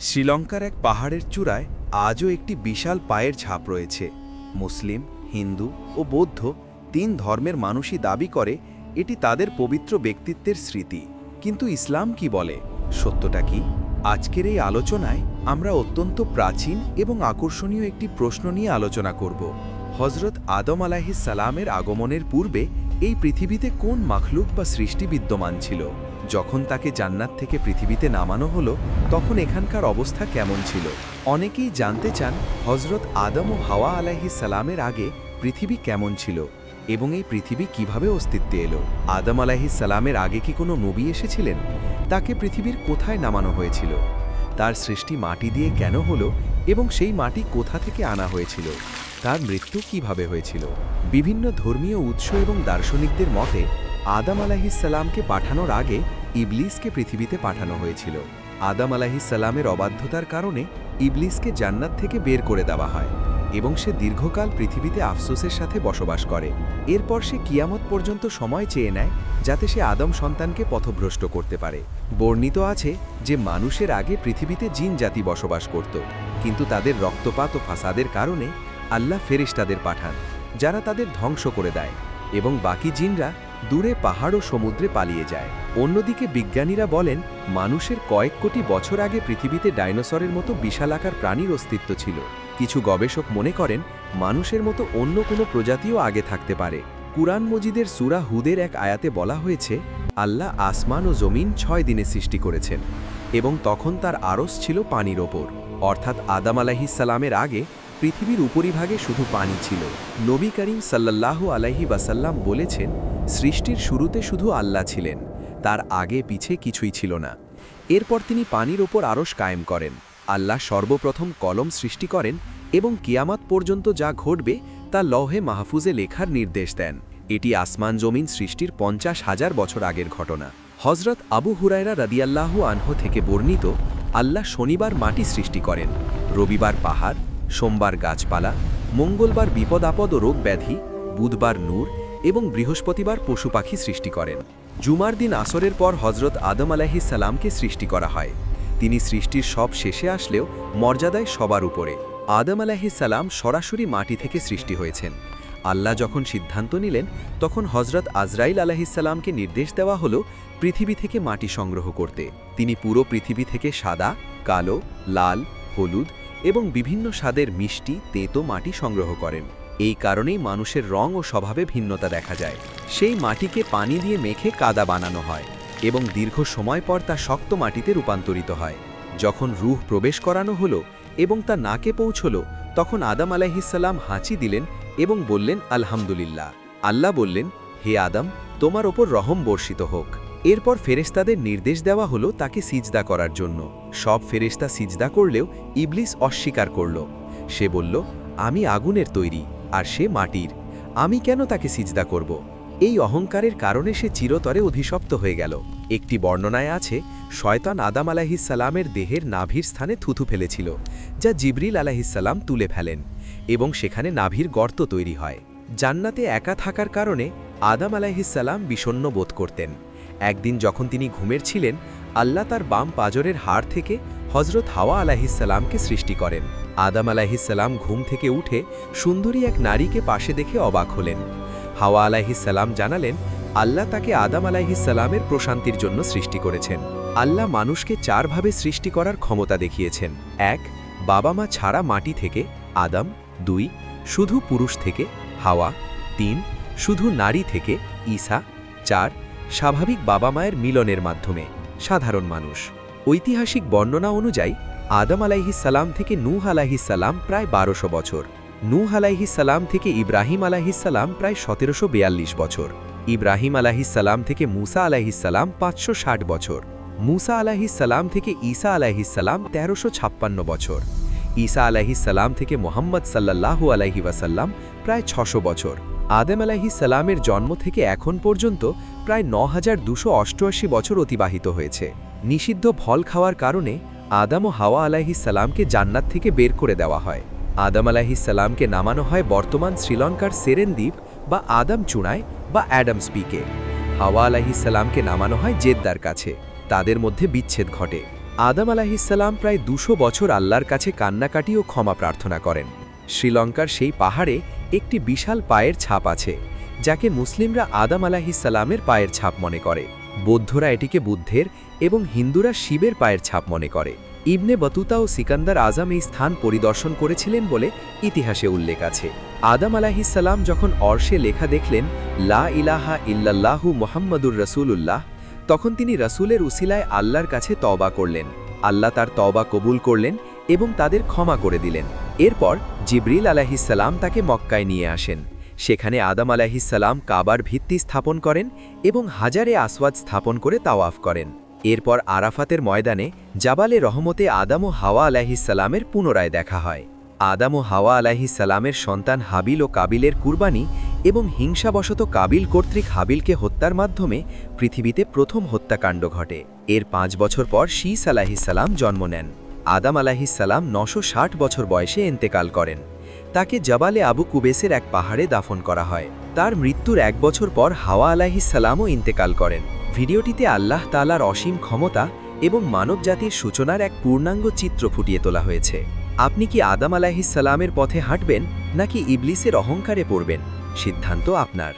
শ্রীলঙ্কার এক পাহাড়ের চূড়ায় আজও একটি বিশাল পায়ের ছাপ রয়েছে। মুসলিম, হিন্দু ও বৌদ্ধ তিন ধর্মের মানুষই দাবি করে এটি তাদের পবিত্র ব্যক্তিত্বের স্মৃতি। কিন্তু ইসলাম কি বলে, সত্যটা কি? আজকের এই আলোচনায় আমরা অত্যন্ত প্রাচীন এবং আকর্ষণীয় একটি প্রশ্ন নিয়ে আলোচনা করব। হজরত আদম আলাইহিস সালামের আগমনের পূর্বে এই পৃথিবীতে কোন মাখলুক বা সৃষ্টি বিদ্যমান ছিল? যখন তাকে জান্নাত থেকে পৃথিবীতে নামানো হলো তখন এখানকার অবস্থা কেমন ছিল? অনেকেই জানতে চান হজরত আদম ও হাওয়া আলাইহিস সালামের আগে পৃথিবী কেমন ছিল এবং এই পৃথিবী কিভাবে অস্তিত্বে এলো। আদম আলাইহিস সালামের আগে কি কোনো নবী এসেছিলেন? তাকে পৃথিবীর কোথায় নামানো হয়েছিল? তার সৃষ্টি মাটি দিয়ে কেন হলো এবং সেই মাটি কোথা থেকে আনা হয়েছিল? তার মৃত্যু কিভাবে হয়েছিল? বিভিন্ন ধর্মীয় উৎস এবং দার্শনিকদের মতে আদম আলাইহিস সালামকে পাঠানোর আগে ইবলিসকে পৃথিবীতে পাঠানো হয়েছিল। আদম আলাইহিস সালামের অবাধ্যতার কারণে ইবলিসকে জান্নাত থেকে বের করে দেওয়া হয় এবং সে দীর্ঘকাল পৃথিবীতে আফসোসের সাথে বসবাস করে। এরপর সে কিয়ামত পর্যন্ত সময় চেয়ে নেয় যাতে সে আদম সন্তানকে পথভ্রষ্ট করতে পারে। বর্ণিত আছে যে মানুষের আগে পৃথিবীতে জিন জাতি বসবাস করত, কিন্তু তাদের রক্তপাত ও ফাসাদের কারণে আল্লাহ ফেরেশতাদের পাঠান যারা তাদের ধ্বংস করে দেয় এবং বাকি জিনরা দূরে পাহাড় ও সমুদ্রে পালিয়ে যায়। অন্যদিকে বিজ্ঞানীরা বলেন মানুষের কয়েক কোটি বছর আগে পৃথিবীতে ডাইনোসরের মতো বিশালাকার প্রাণীর অস্তিত্ব ছিল। কিছু গবেষক মনে করেন মানুষের মতো অন্য কোনো প্রজাতিও আগে থাকতে পারে। কুরআন মজিদের সূরা হুদের এক আয়াতে বলা হয়েছে, আল্লাহ আসমান ও জমিন 6 দিনে সৃষ্টি করেছেন এবং তখন তার আরশ ছিল পানির ওপর। অর্থাৎ আদম আলাইহিস সালামের আগে পৃথিবীর উপরিভাগে শুধু পানি ছিল। নবী করিম সাল্লাল্লাহু আলাইহি ওয়াসাল্লাম বলেছেন, সৃষ্টির শুরুতে শুধু আল্লাহ ছিলেন, তার আগে পিছে কিছুই ছিল না। এরপর তিনি পানির ওপর আরশ কায়েম করেন। আল্লাহ সর্বপ্রথম কলম সৃষ্টি করেন এবং কিয়ামত পর্যন্ত যা ঘটবে তা লৌহে মাহফুজে লেখার নির্দেশ দেন। এটি আসমান জমিন সৃষ্টির 50,000 বছর আগের ঘটনা। হজরত আবু হুরায়রা রাদিয়াল্লাহু আনহু থেকে বর্ণিত, আল্লাহ শনিবার মাটি সৃষ্টি করেন, রবিবার পাহাড়, সোমবার গাছপালা, মঙ্গলবার বিপদ আপদ ও রোগ ব্যাধি, বুধবার নূর এবং বৃহস্পতিবার পশু পাখি সৃষ্টি করেন। জুমার দিন আসরের পর হজরত আদম আলাইহিস সালামকে সৃষ্টি করা হয়। তিনি সৃষ্টির সব শেষে আসলেও মর্যাদায় সবার উপরে। আদম আলাইহিস সালাম সরাসরি মাটি থেকে সৃষ্টি হয়েছেন। আল্লাহ যখন সিদ্ধান্ত নিলেন তখন হজরত আজরাইল আলাইহিস সালামকে নির্দেশ দেওয়া হলো পৃথিবী থেকে মাটি সংগ্রহ করতে। তিনি পুরো পৃথিবী থেকে সাদা, কালো, লাল, হলুদ এবং বিভিন্ন স্বাদের মিষ্টি, তেঁতো মাটি সংগ্রহ করেন। এই কারণেই মানুষের রং ও স্বভাবে ভিন্নতা দেখা যায়। সেই মাটিকে পানি দিয়ে মেখে কাদা বানানো হয় এবং দীর্ঘ সময় পর তা শক্ত মাটিতে রূপান্তরিত হয়। যখন রূহ প্রবেশ করানো হলো এবং তা নাকে পৌঁছল তখন আদম আলাইহিস সালাম হাঁচি দিলেন এবং বললেন, আলহামদুলিল্লাহ। আল্লাহ বললেন, হে আদম, তোমার ওপর রহম বর্ষিত হোক। এরপর ফেরেশতাদের নির্দেশ দেওয়া হলো তাকে সিজদা করার জন্য। সব ফেরেশতা সিজদা করলেও ইবলিস অস্বীকার করল। সে বলল, আমি আগুনের তৈরি আর সে মাটির, আমি কেন তাকে সিজদা করব? এই অহংকারের কারণে সে চিরতরে অধিশপ্ত হয়ে গেল। একটি বর্ণনায় আছে, শয়তান আদম আলাইহিস সালামের দেহের নাভির স্থানে থুথু ফেলেছিল, যা জিবরিল আলাইহিস সালাম তুলে ফেলেন এবং সেখানে নাভির গর্ত তৈরি হয়। জান্নাতে একা থাকার কারণে আদম আলাইহিস সালাম বিষণ্ণ বোধ করতেন। একদিন যখন তিনি ঘুমের ছিলেন, আল্লাহ তার বাম পাজরের হাড় থেকে হজরত হাওয়া আলাইহিস সালামকে সৃষ্টি করেন। আদম আলাইহিস সালাম ঘুম থেকে উঠে সুন্দরী এক নারীকে পাশে দেখে অবাক হলেন। হাওয়া আলাইহিস সালাম জানালেন, আল্লাহ তাকে আদম আলাইহিস সালামের প্রশান্তির জন্য সৃষ্টি করেছেন। আল্লাহ মানুষকে 4 ভাবে সৃষ্টি করার ক্ষমতা দেখিয়েছেন। 1. বাবা মা ছাড়া মাটি থেকে আদম। 2. শুধু পুরুষ থেকে হাওয়া। 3. শুধু নারী থেকে ঈসা। 4. স্বাভাবিক বাবা মায়ের মিলনের মাধ্যমে সাধারণ মানুষ। ঐতিহাসিক বর্ণনা অনুযায়ী আদম আলাইহিস সালাম থেকে নূহ আলাইহিস সালাম প্রায় 1200 বছর, নূহ আলাইহিস সালাম থেকে ইব্রাহিম আলাইহিস সালাম প্রায় 1742 বছর, ইব্রাহিম আলাইহিস সালাম থেকে মুসা আলাইহিস সালাম 560 বছর, মুসা আলাইহিস সালাম থেকে ঈসা আলাইহিস সালাম 1356 বছর, ঈসা আলাইহিস সালাম থেকে মুহাম্মদ সাল্লাল্লাহু আলাইহি ওয়াসাল্লাম প্রায় 600 বছর। আদম আলাইহিস সালামের জন্ম থেকে এখন পর্যন্ত প্রায় 9288 বছর অতিবাহিত হয়েছে। নিষিদ্ধ ফল খাওয়ার কারণে আদম ও হাওয়া আলাইহিস সালামকে জান্নাত থেকে বের করে দেওয়া হয়। আদম আলাইহিস সালামকে নামানো হয় বর্তমান শ্রীলঙ্কার সেরেন দ্বীপ বা আদম চূড়ায় বা অ্যাডামস পিকে। হাওয়া আলাইহিস সালামকে নামানো হয় জেদ্দার কাছে। তাদের মধ্যে বিচ্ছেদ ঘটে। আদম আলাইহিসসালাম প্রায় ২০০ বছর আল্লাহর কাছে কান্নাকাটি ও ক্ষমা প্রার্থনা করেন। শ্রীলঙ্কার সেই পাহাড়ে একটি বিশাল পায়ের ছাপ আছে, যাকে মুসলিমরা আদম আলাইহিসসালামের পায়ের ছাপ মনে করে। বৌদ্ধরা এটিকে বুদ্ধের এবং হিন্দুরা শিবের পায়ের ছাপ মনে করে। ইবনে বতুতা ও সিকান্দার আজম এই স্থান পরিদর্শন করেছিলেন বলে ইতিহাসে উল্লেখ আছে। আদম আলাইহিসসালাম যখন অর্শে লেখা দেখলেন লা ইলাহা ইল্লাল্লাহু মুহাম্মাদুর রাসূলুল্লাহ, তখন তিনি রাসূলের উসিলায় আল্লাহর কাছে তওবা করলেন। আল্লাহ তার তওবা কবুল করলেন এবং তাদের ক্ষমা করে দিলেন। এরপর জিবরিল আলাইহিসসালাম তাকে মক্কায় নিয়ে আসেন। সেখানে আদম আলাইহিসসালাম কাবার ভিত্তি স্থাপন করেন এবং হাজারে আসওয়াদ স্থাপন করে তাওয়াফ করেন। এরপর আরাফাতের ময়দানে জাবালে রহমতে আদম ও হাওয়া আলাইহিসসালামের পুনরায় দেখা হয়। আদম ও হাওয়া আলাইহিসসালামের সন্তান হাবিল ও কাবিলের কুরবানি এবং হিংসাবশত কাবিল কর্তৃক হাবিলকে হত্যার মাধ্যমে পৃথিবীতে প্রথম হত্যাকাণ্ড ঘটে। এর ৫ বছর পর শীস আলাইহিসসালাম জন্ম নেন। আদম আলাইহিসসালাম ৯৬০ বছর বয়সে ইন্তেকাল করেন। তাকে জাবালে আবু কুবেসের এক পাহাড়ে দাফন করা হয়। তার মৃত্যুর ১ বছর পর হাওয়া আলাইহিসসালামও ইন্তেকাল করেন। ভিডিওটিতে আল্লাহ তাআলার অসীম ক্ষমতা এবং মানবজাতির সূচনার এক পূর্ণাঙ্গ চিত্র ফুটিয়ে তোলা হয়েছে। আপনি কি আদম আলাইহিসসালামের পথে হাঁটবেন নাকি ইবলিসের অহংকারে পড়বেন? সিদ্ধান্ত আপনার।